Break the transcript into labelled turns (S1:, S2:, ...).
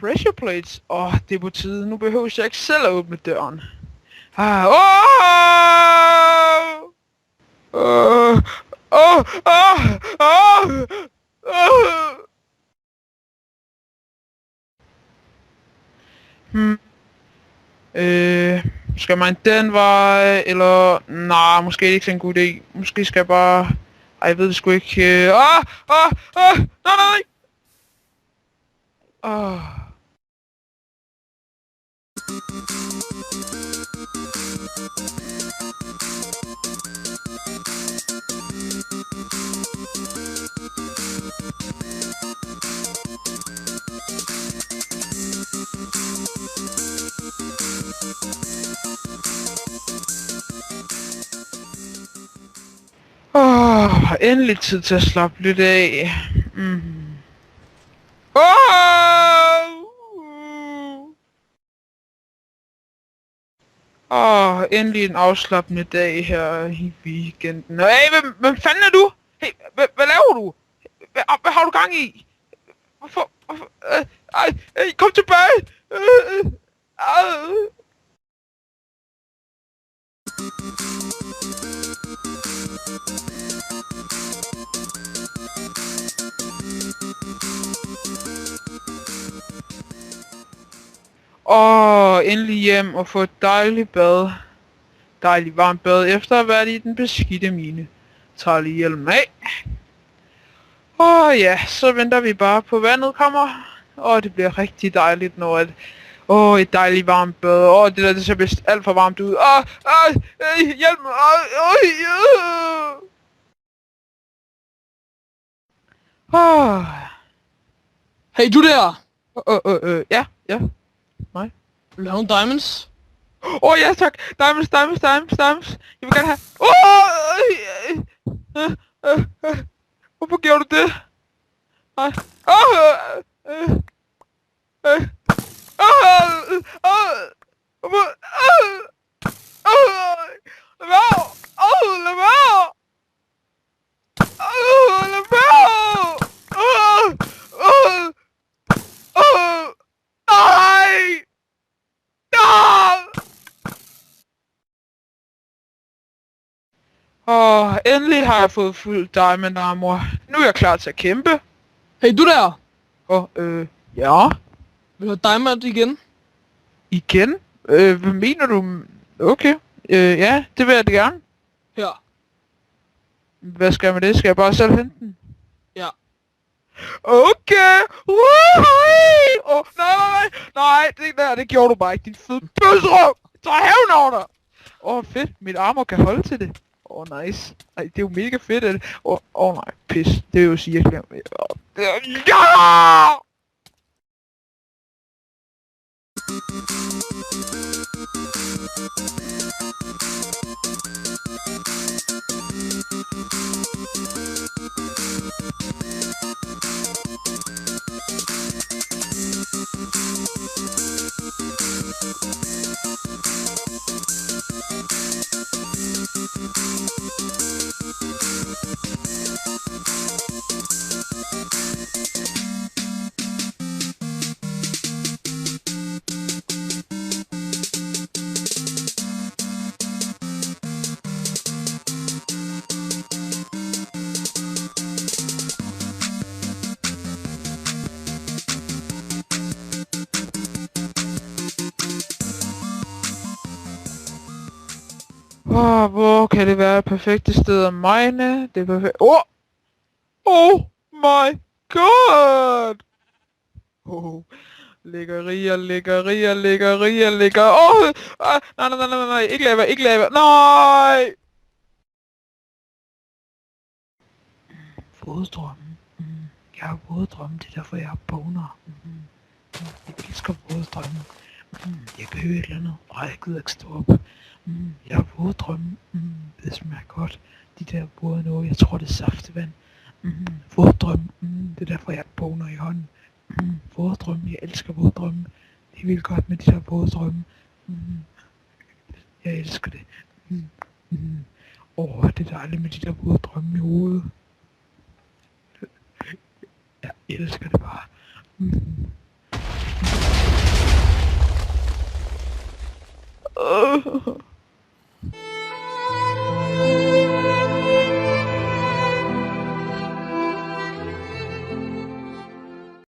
S1: Pressure plates. Det er på tide. Nu behøver jeg ikke selv at åbne døren. Skal man den vej, eller... Nej, måske ikke en god idé. Måske skal jeg bare... Ej, jeg ved det sgu ikke. Nej! Endelig tid til at slappe lidt af. Endelig en afslappende dag her i weekenden. Hey, hvem fanden er du? Hey, hvad laver du? Hvad har du gang i? Hvorfor? Kom tilbage! Endelig hjem og få et dejligt bad. Dejligt varmt bad efter at have været i den beskidte mine. Tager lige hjelmen af. Ja, så venter vi bare på vandet kommer. Det bliver rigtig dejligt når et dejligt varmt bad. Det der det ser vist alt for varmt ud. Hjælp mig.
S2: Hey, du der!
S1: Ja. Nej.
S2: Vil du have nogle diamonds?
S1: Ja tak. Diamonds. Jeg vil gerne have... Hvorfor gjorde du det? Nej. Endelig har jeg fået fuld diamond armor. Nu er jeg klar til at kæmpe.
S2: Hey, du der!
S1: Ja?
S2: Vil du have diamond igen?
S1: Igen? Hvad mener du? Okay. Ja, det vil jeg da gerne.
S2: Her.
S1: Hvad skal jeg med det? Skal jeg bare selv hente den?
S2: Ja.
S1: Okay! Nej, det gjorde du bare ikke, din fede bøsrøv! Så hævn over dig! Fedt, mit armor kan holde til det. Nice. Ej, det er jo mega fedt, at det... nej, pis. Det vil jo sige, at jeg glemmer... Ja! Hvor kan det være perfekte sted at mine? Det er perfekt. Oh my god! Lækkerier. Nej, ikke lava. Nej! Våddrømme. Jeg har våddrømme, det er derfor jeg har boner. Jeg elsker våddrømme. Jeg kan høre et eller andet. Jeg gider ikke stå op. Jeg har våddrømme. Det smager godt. De der våde noget, jeg tror det er saftevand. Våddrømme. Det er derfor jeg har boner i hånden. Våddrømme, jeg elsker våddrømme. Det er vildt godt med de der våde drømme. Jeg elsker det. Det er dejligt med de der våde drømme i hovedet. Jeg elsker det bare.